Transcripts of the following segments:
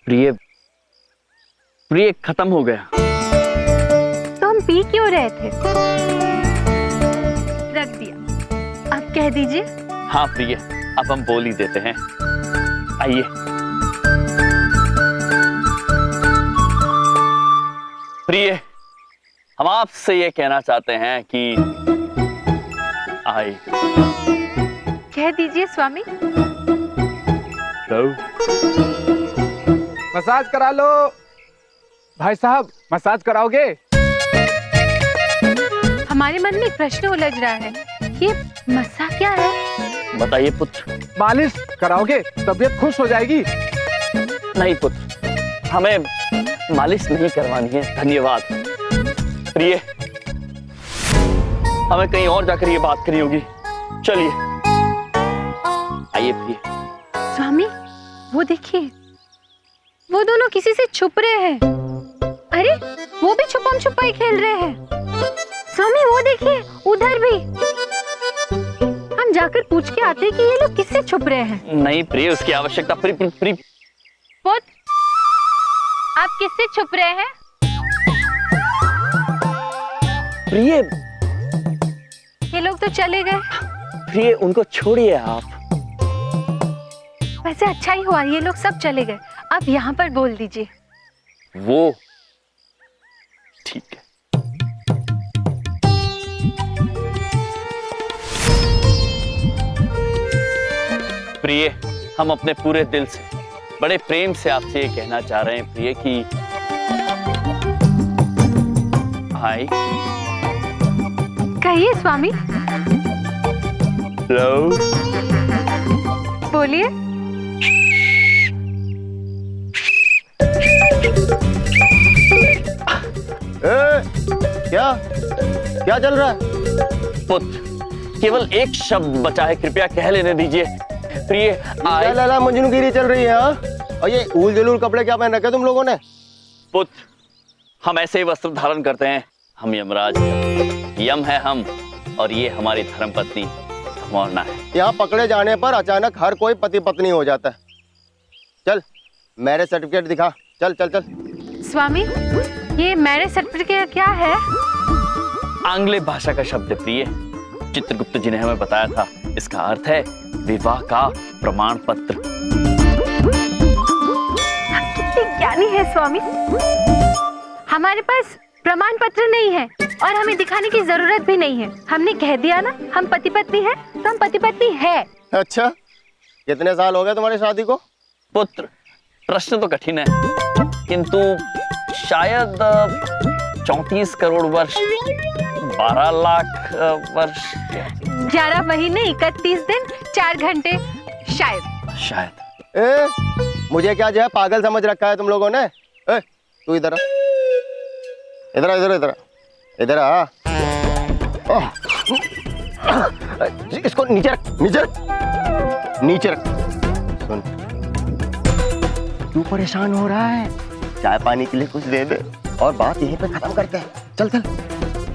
प्रिय प्रिय खत्म हो गया। तो हम पी क्यों रहे थे? रख दिया, अब कह दीजिए। हाँ प्रिय, अब हम बोल ही देते हैं। आइए। प्रिय, हम आपसे ये कहना चाहते हैं कि आए। कह दीजिए स्वामी। लो। मसाज करा लो। भाई साहब, मसाज कराओगे? हमारे मन में एक प्रश्न उलझ रहा है, ये मस्सा क्या है? बताइए पुत्र। मालिश कराओगे? तबीयत खुश हो जाएगी। नहीं पुत्र, हमें मालिश नहीं करवानी है, धन्यवाद। प्रिय, हमें कहीं और जाकर ये बात करनी होगी, चलिए। आइए प्रिय। स्वामी, वो देखिए, वो दोनों किसी से छुप रहे हैं। अरे, वो भी छुपम छुपाई खेल रहे हैं। स्वामी, वो देखिए, उधर भी। हम जाकर पूछ के आते हैं कि ये लोग किससे छुप रहे हैं। नहीं प्रिय, उसकी आवश्यकता पुत्र, आप किससे छुप रहे हैं? प्रिय, ये लोग तो चले गए। प्रिय, उनको छोड़िए आप। वैसे अच्छा ही हुआ, ये लोग सब चले गए। अब यहाँ पर बोल दीजिए। वो ठीक है। प्रिय, हम अपने पूरे दिल से, बड़े प्रेम से आपसे ये कहना चाह रहे हैं प्रिय कि हाय। कहिए स्वामी। हेलो। बोलिए। क्या क्या चल रहा है? पुत्र, केवल एक शब्द बचा है, कृपया कह लेने दीजिए। प्रिय, क्या लाला मजनूगिरी चल रही है? हाँ, और ये ऊल जलूल कपड़े क्या पहन रखे तुम लोगों ने? पुत्र, हम ऐसे ही वस्त्र धारण करते हैं। हम यमराज, यम है हम, और ये हमारी धर्मपत्नी धर्मौरना है। यहाँ पकड़े जाने पर अचानक हर कोई पति पत्नी हो जाता है। चल, मैरिज सर्टिफिकेट दिखा। चल चल चल। स्वामी, ये मैरिज सर्टिफिकेट क्या है? आंग्ल भाषा का शब्द है प्रिय। चित्रगुप्त जी ने हमें बताया था, इसका अर्थ है विवाह का प्रमाण पत्र। कितने ज्ञानी है स्वामी। हमारे पास प्रमाण पत्र नहीं है और हमें दिखाने की जरूरत भी नहीं है। हमने कह दिया ना, हम पति पत्नी हैं, तो हम पति पत्नी है। अच्छा, कितने साल हो गए तुम्हारी शादी को? पुत्र, प्रश्न तो कठिन है, किंतु शायद 34 करोड़ वर्ष, 12 लाख वर्ष, 11 महीने 31 दिन 4 घंटे, शायद। मुझे क्या जो है पागल समझ रखा है तुम लोगों ने? तू इधर आ, इधर इधर इधर इधर आ। इसको नीचे रख, नीचे रख, नीचे रख। सुन, तू परेशान हो रहा है, चाय पानी के लिए कुछ दे दे और बात यहीं पे खत्म करते हैं। चल चल।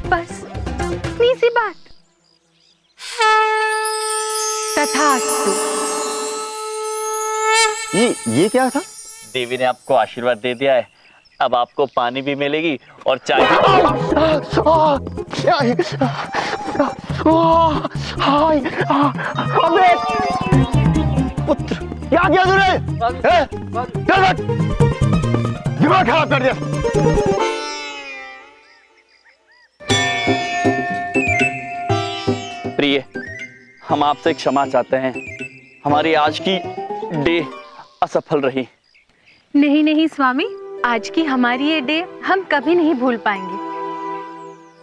बस इतनी सी बात। तथास्तु। ये क्या था? देवी ने आपको आशीर्वाद दे दिया है, अब आपको पानी भी मिलेगी और चाय भी। पुत्र, क्या किया तूने? दिमाग खराब कर दिया। प्रिय, हम आपसे क्षमा चाहते हैं, हमारी आज की डे असफल रही। नहीं नहीं स्वामी, आज की हमारी ये डे हम कभी नहीं भूल पाएंगे।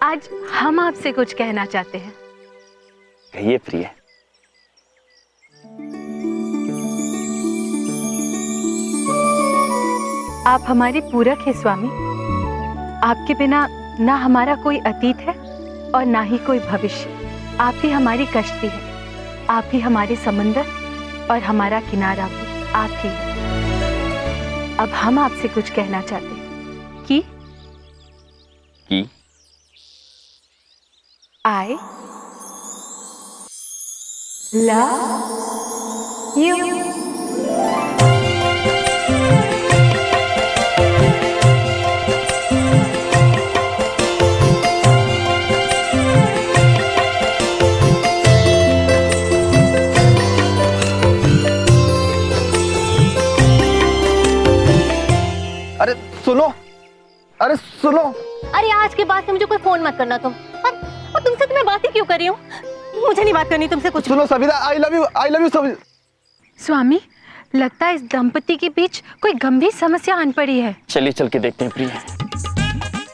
आज हम आपसे कुछ कहना चाहते हैं। कहिए प्रिय। आप हमारे पूरक हैं स्वामी। आपके बिना ना हमारा कोई अतीत है और ना ही कोई भविष्य। आप ही हमारी कश्ती है, आप ही हमारे समंदर और हमारा किनारा भी आप ही है। अब हम आपसे कुछ कहना चाहते हैं कि I love you। सुनो, अरे सुनो। अरे आज के बाद से मुझे कोई फोन मत करना तुम। और तुमसे तो मैं बात ही क्यों कर रही हूँ? मुझे नहीं बात करनी तुमसे कुछ। सुनो Savita, I love you Savita. स्वामी, लगता है इस दंपति के बीच कोई गंभीर समस्या आन पड़ी है। चलिए चल के देखते हैं प्रिय।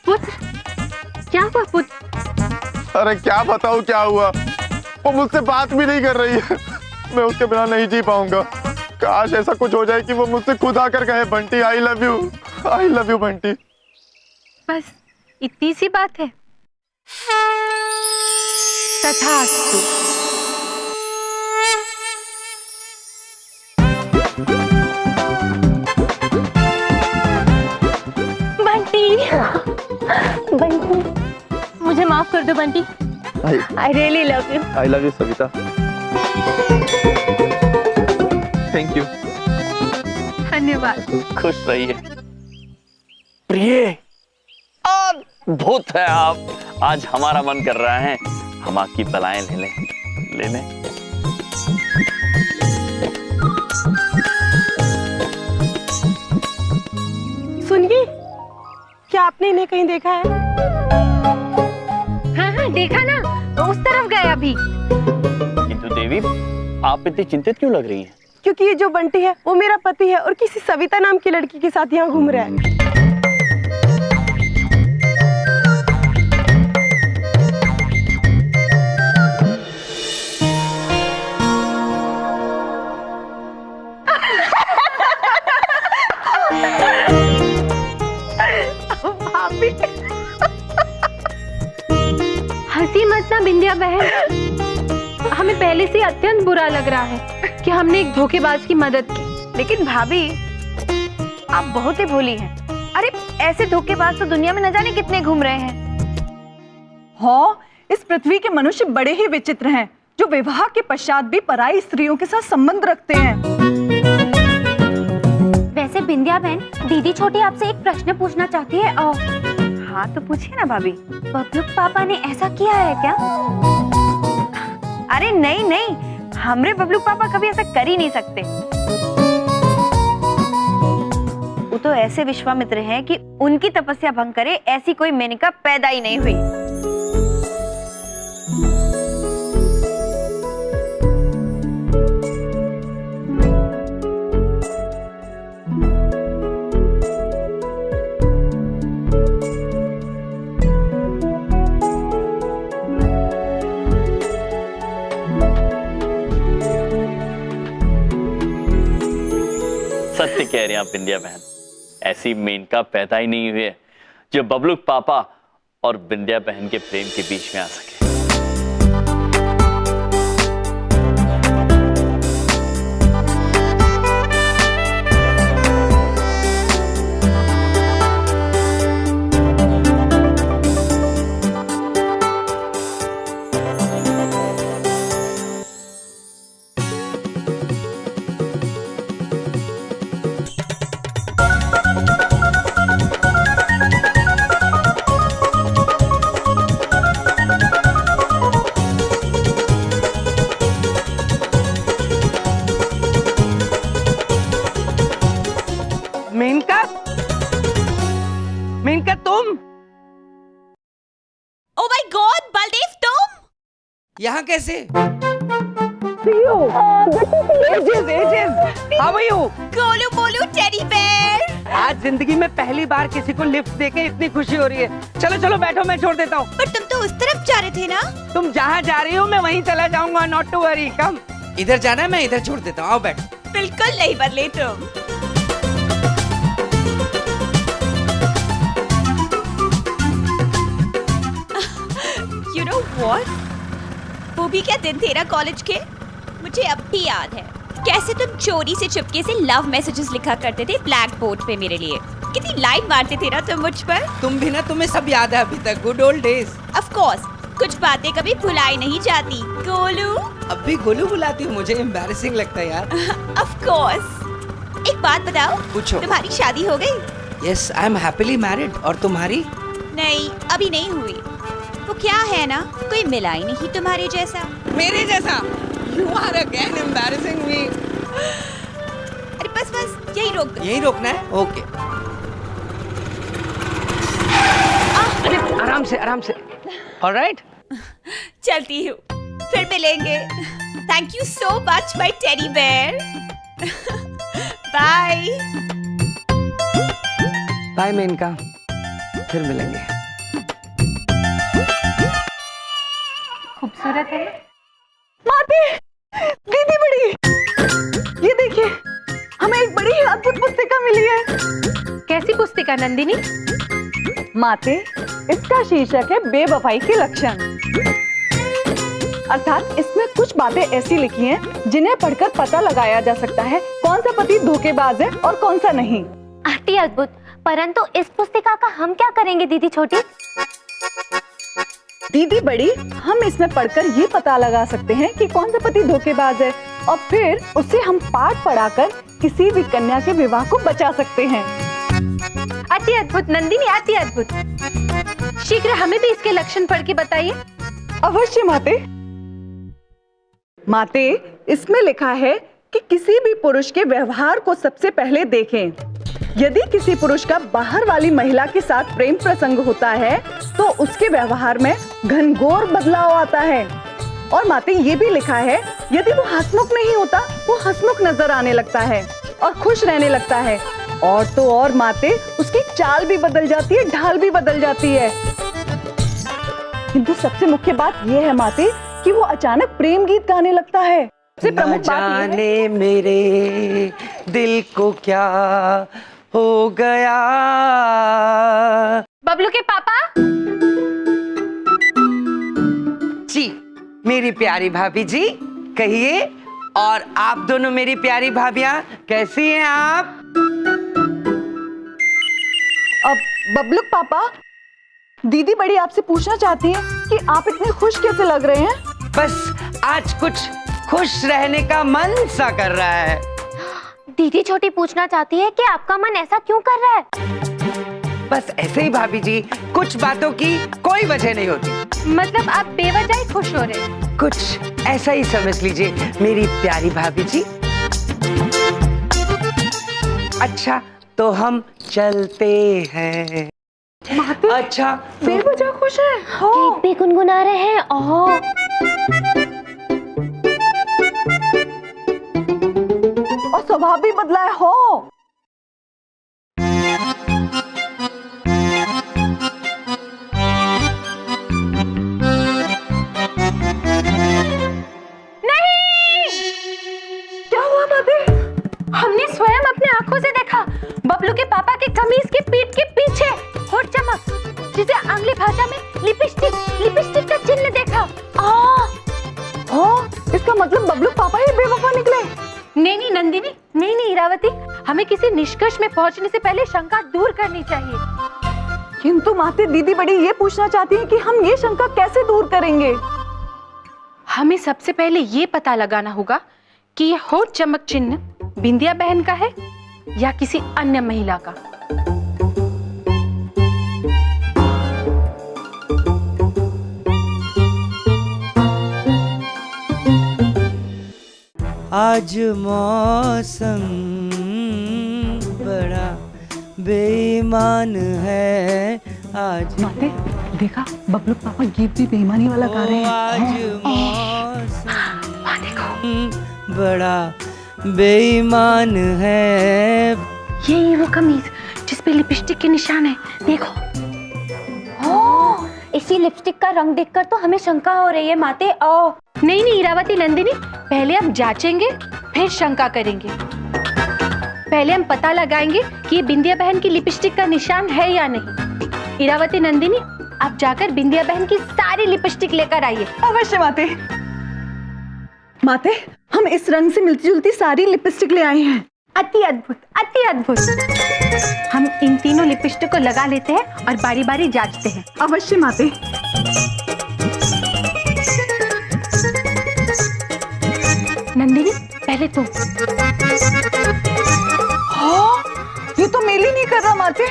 पुत्र, क्या हुआ पुत्र? अरे क्या बताऊँ क्या हुआ, वो मुझसे बात भी नहीं कर रही है। मैं उसके बिना नहीं जी पाऊंगा। काश ऐसा कुछ हो जाए कि वो मुझसे खुद आकर कहे बंटी आई लव यू बंटी। बस इतनी सी बात है। तथास्तु। बंटी, बंटी, मुझे माफ कर दो Bunty. I really love you. I love you Savita. Thank you. धन्यवाद। खुश रहिए प्रिय। अद्भुत है आप। आज हमारा मन कर रहा है हम आपकी बलाएं ले लें। सुनिए, क्या आपने इन्हें कहीं देखा है? हाँ देखा ना, उस तरफ गए अभी। किंतु देवी, आप इतनी चिंतित क्यों लग रही हैं? क्योंकि ये जो बंटी है वो मेरा पति है और किसी सविता नाम की लड़की के साथ यहाँ घूम रहा है। हंसी मत ना बिंदिया बहन, हमें पहले से अत्यंत बुरा लग रहा है कि हमने एक धोखेबाज की मदद की। लेकिन भाभी, आप बहुत ही भोली हैं। अरे ऐसे धोखेबाज तो दुनिया में न जाने कितने घूम रहे हैं। हाँ, इस पृथ्वी के मनुष्य बड़े ही विचित्र हैं, जो विवाह के पश्चात भी पराई स्त्रियों के साथ संबंध रखते हैं। वैसे बिंदिया बहन, दीदी छोटी आपसे एक प्रश्न पूछना चाहती है। हाँ तो पूछिए ना भाभी। बबलू पापा ने ऐसा किया है क्या? अरे नहीं, हमरे बबलू पापा कभी ऐसा कर ही नहीं सकते। वो तो ऐसे विश्वामित्र हैं कि उनकी तपस्या भंग करे ऐसी कोई मेनका पैदा ही नहीं हुई। सत्य कह रहे हैं आप बिंदिया बहन, ऐसी मेनका पैदा ही नहीं हुई है जो बबलूक पापा और बिंदिया बहन के प्रेम के बीच में आ सके। मेनका तुम? ओ माय गॉड, बलदेव तुम यहाँ कैसे? How are you? गोलू बोलू टेडी बेयर। आज जिंदगी में पहली बार किसी को लिफ्ट देके इतनी खुशी हो रही है। चलो चलो बैठो, मैं छोड़ देता हूँ। पर तुम तो उस तरफ जा रहे थे ना? तुम जहाँ जा रही हो मैं वहीं चला जाऊंगा, नॉट टू वरी। कम। इधर जाना है, मैं इधर छोड़ देता हूँ, आओ बैठ। बिल्कुल नहीं बदले तुम। You know what? वो भी क्या दिन थे ना कॉलेज के, मुझे अब भी याद है कैसे तुम चोरी से चुपके से लव मैसेजेस लिखा करते थे ब्लैक बोर्ड पे मेरे लिए। कितनी लाइन मारते थे ना तुम मुझ पर। तुम भी ना, तुम्हें सब याद है अभी तक, good old days. Of course, कुछ बातें कभी भुलाई नहीं जाती गोलू। अब भी गोलू बुलाती हूँ, मुझे एम्बैरेसिंग लगता है यार। Of course। एक बात बताओ, पूछो। तुम्हारी शादी हो गई? Yes, I am happily married। और तुम्हारी? नहीं, अभी नहीं हुई। वो क्या है ना, कोई मिला ही नहीं तुम्हारे जैसा। मेरे जैसा? You are again embarrassing me। अरे बस बस, यही रोक दो। यही रोकना है? ओके। आराम से आराम से। ऑलराइट, चलती हूँ, फिर मिलेंगे। Thank you so much my teddy bear. Bye. Bye Menaka, फिर मिलेंगे। खूबसूरत है। माते, दीदी बड़ी, ये देखिए, हमें एक बड़ी ही अद्भुत पुस्तिका मिली है। कैसी पुस्तिका नंदिनी? माते, इसका शीर्षक है बेवफाई के लक्षण। अर्थात इसमें कुछ बातें ऐसी लिखी हैं जिन्हें पढ़कर पता लगाया जा सकता है कौन सा पति धोखेबाज है और कौन सा नहीं। अति अद्भुत। परंतु इस पुस्तिका का हम क्या करेंगे दीदी छोटी? दीदी बड़ी, हम इसमें पढ़कर ये पता लगा सकते हैं कि कौन सा पति धोखेबाज है और फिर उसे हम पाठ पढ़ाकर किसी भी कन्या के विवाह को बचा सकते हैं। अति अद्भुत नंदिनी, अति अद्भुत। शीघ्र हमें भी इसके लक्षण पढ़ के बताइए। अवश्य माते। माते, इसमें लिखा है कि किसी भी पुरुष के व्यवहार को सबसे पहले देखें। यदि किसी पुरुष का बाहर वाली महिला के साथ प्रेम प्रसंग होता है तो उसके व्यवहार में घनघोर बदलाव आता है। और माते, ये भी लिखा है यदि वो हंसमुख नहीं होता, वो हंसमुख नजर आने लगता है और खुश रहने लगता है। और तो और माते, उसकी चाल भी बदल जाती है, ढाल भी बदल जाती है। किंतु सबसे मुख्य बात यह है माते कि वो अचानक प्रेम गीत गाने लगता है। सबसे प्रमुख बात यह है, जाने मेरे दिल को क्या हो गया। बबलू के पापा। जी, मेरी प्यारी भाभी जी, कहिए। और आप दोनों मेरी प्यारी भाभियां, कैसी हैं आप? अब बबलू पापा, दीदी बड़ी आपसे पूछना चाहती हैं कि आप इतने खुश कैसे लग रहे हैं? बस आज कुछ खुश रहने का मन सा कर रहा है। दीदी छोटी पूछना चाहती है कि आपका मन ऐसा क्यों कर रहा है? बस ऐसे ही भाभी जी, कुछ बातों की कोई वजह नहीं होती। मतलब आप बेवजह ही खुश हो रहे हैं? कुछ ऐसा ही समझ लीजिए मेरी प्यारी भाभी जी। अच्छा, तो हम चलते हैं। अच्छा, बेवजह खुश है। गीत भी गुनगुना रहे हैं। ओह, और स्वभाव भी बदला है। हो क्या हुआ माते? हमने स्वयं अपने आंखों से देखा बबलू के पापा के कमीज की पीठ के पीछे होठ चमक, जिसे आंग्ल भाषा में लिपस्टिक का चिन्ह देखा। इसका मतलब बबलू पापा ही बेवफा निकले। नहीं नंदिनी, नहीं इरावती, हमें किसी निष्कर्ष में पहुंचने से पहले शंका दूर करनी चाहिए। किंतु माते, दीदी बड़ी ये पूछना चाहती है कि हम ये शंका कैसे दूर करेंगे? हमें सबसे पहले ये पता लगाना होगा कि ये होठ चमक चिन्ह बिंदिया बहन का है या किसी अन्य महिला का। आज मौसम बड़ा बेईमान है। आज माते, देखा बबलू पापा गीत भी बेईमानी वाला गा रहे हैं। आज मौसम बड़ा बेईमान है। यही वो कमीज जिस पे लिपस्टिक के निशान है, देखो। इसी लिपस्टिक का रंग देखकर तो हमें शंका हो रही है माते। नहीं इरावती नंदिनी, पहले हम जांचेंगे फिर शंका करेंगे। पहले हम पता लगाएंगे कि ये बिंदिया बहन की लिपस्टिक का निशान है या नहीं। इरावती नंदिनी, आप जाकर बिंदिया बहन की सारी लिपस्टिक लेकर आइए। अवश्य माते। माते, हम इस रंग से मिलती जुलती सारी लिपस्टिक ले आए हैं। अति अद्भुत, अति अद्भुत। हम इन तीनों लिपस्टिक को लगा लेते हैं और बारी बारी जांचते हैं। अवश्य माते। नंदिनी, पहले तुम। ये तो मेल ही नहीं कर रहा माते।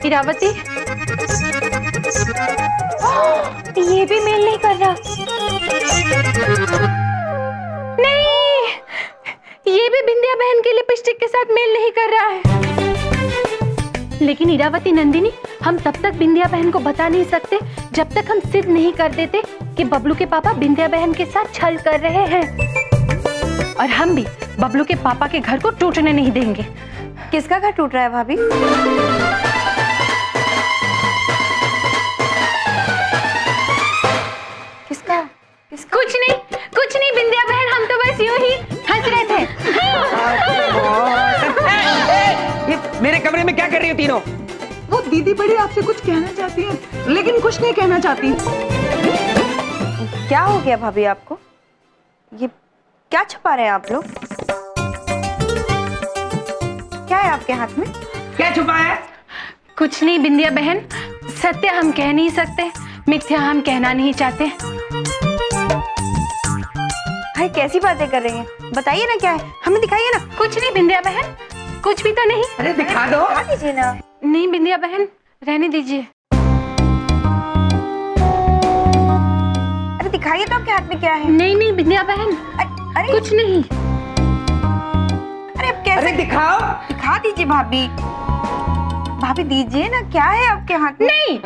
इरावती, ये भी मेल नहीं कर रहा। नहीं, ये भी बिंदिया बहन की लिपस्टिक के साथ मेल नहीं कर रहा है। लेकिन इरावती नंदिनी, हम तब तक बिंदिया बहन को बता नहीं सकते जब तक हम सिद्ध नहीं कर देते कि बबलू के पापा बिंदिया बहन के साथ छल कर रहे हैं। और हम भी बबलू के पापा के घर को टूटने नहीं देंगे। किसका घर टूट रहा है भाभी? किसका? कुछ नहीं बिंदिया बहन, हम तो बस यूं ही हंस रहे थे। ये मेरे कमरे में क्या कर रही हो तीनों? वो दीदी बड़ी आपसे कुछ कहना चाहती है, लेकिन कुछ नहीं कहना चाहती। क्या हो गया भाभी आपको? ये क्या छुपा रहे हैं आप लोग? क्या है आपके हाथ में? क्या छुपा है? कुछ नहीं बिंदिया बहन, सत्य हम कह नहीं सकते, मिथ्या हम कहना नहीं चाहते। भाई कैसी बातें कर रही हैं? बताइए ना क्या है, हमें दिखाइए ना। कुछ नहीं बिंदिया बहन, कुछ भी तो नहीं। अरे दिखा दो। दिखा दीजिए ना। नहीं बिंदिया बहन, रहने दीजिए। अरे दिखाइए तो आपके हाथ में क्या है। नहीं बिंदिया बहन, अरे कुछ नहीं। अरे अब कैसे? अरे दिखाओ। दिखा दीजिए भाभी। भाभी दीजिए ना, क्या है आपके हाथ में? नहीं।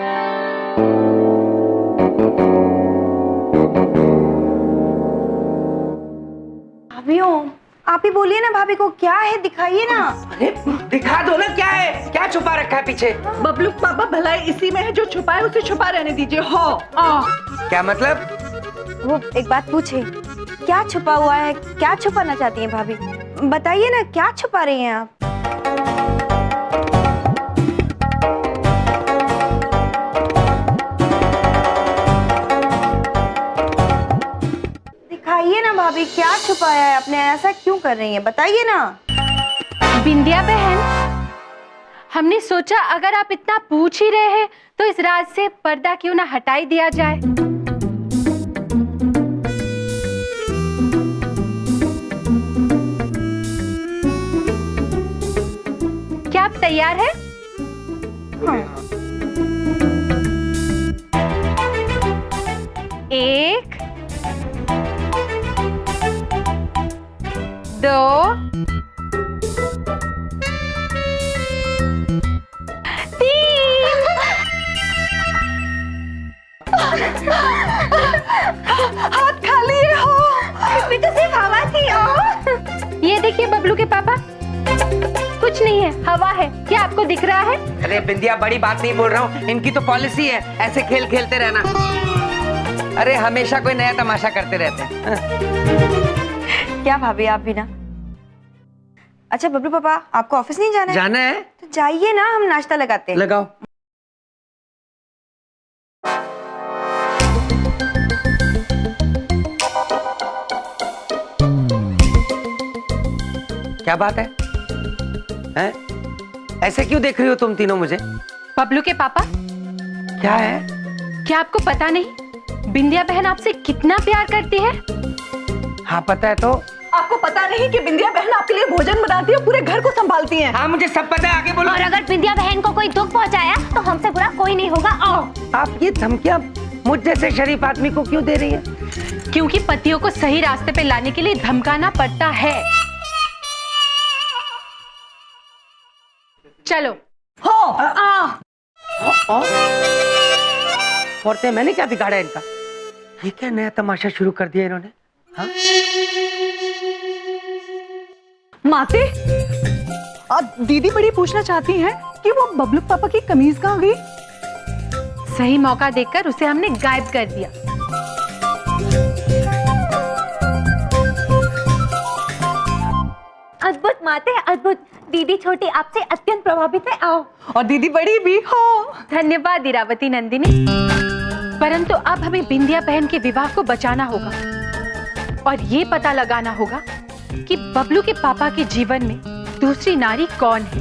भाभीओ, आप ही बोलिए ना भाभी को, क्या है दिखाइए ना। अरे दिखा दो ना, क्या है? क्या छुपा रखा है पीछे? बबलू पापा भलाई इसी में है, जो छुपा है उसे छुपा रहने दीजिए। क्या मतलब? वो एक बात पूछे, क्या छुपा हुआ है? क्या छुपाना चाहती हैं भाभी? बताइए ना, क्या छुपा रही हैं आप? दिखाइए ना भाभी, क्या छुपाया है आपने? ऐसा क्यों कर रही हैं? बताइए ना। बिंदिया बहन, हमने सोचा अगर आप इतना पूछ ही रहे हैं तो इस राज से पर्दा क्यों ना हटाई दिया जाए। क्या आप तैयार हैं? एक, दो, तीन। हाथ खाली है। इसमें तो सिर्फ हवा थी। ये देखिए बबलू के पापा, कुछ नहीं है, हवा है। क्या आपको दिख रहा है? अरे बिंदिया, बड़ी बात नहीं बोल रहा हूँ, इनकी तो पॉलिसी है ऐसे खेल खेलते रहना। अरे हमेशा कोई नया तमाशा करते रहते हैं। क्या भाभी, आप भी ना। अच्छा बबलू पापा, आपको ऑफिस नहीं जाना है? जाना है तो जाइए ना, हम नाश्ता लगाते हैं। लगाओ। क्या बात है? हैं? ऐसे क्यों देख रही हो तुम तीनों मुझे? बबलू के पापा, क्या है? क्या आपको पता नहीं बिंदिया बहन आपसे कितना प्यार करती है? हाँ पता है। तो आपको पता नहीं कि बिंदिया बहन आपके लिए भोजन बनाती है, पूरे घर को संभालती है। हाँ मुझे सब पता है, आगे बोलो। और अगर बिंदिया बहन को कोई दुख पहुंचाया तो हमसे बुरा कोई नहीं होगा। आओ। आप ये धमकियां मुझ जैसे शरीफ आदमी को क्यों दे रही है? क्योंकि पतियों को सही रास्ते पे लाने के लिए धमकाना पड़ता है। चलो। औरतें, मैंने क्या बिगाड़ा इनका? ये क्या नया तमाशा शुरू कर दिया इन्होंने? हाँ? माते, दीदी बड़ी पूछना चाहती हैं कि वो बबलू पापा की कमीज कहाँ गई? सही मौका देखकर उसे हमने गायब कर दिया। अद्भुत माते, अद्भुत। दीदी छोटी आपसे अत्यंत प्रभावित है। आओ। और दीदी बड़ी भी। धन्यवाद इरावती नंदिनी, परंतु अब हमें बिंदिया बहन के विवाह को बचाना होगा और ये पता लगाना होगा कि बबलू के पापा के जीवन में दूसरी नारी कौन है।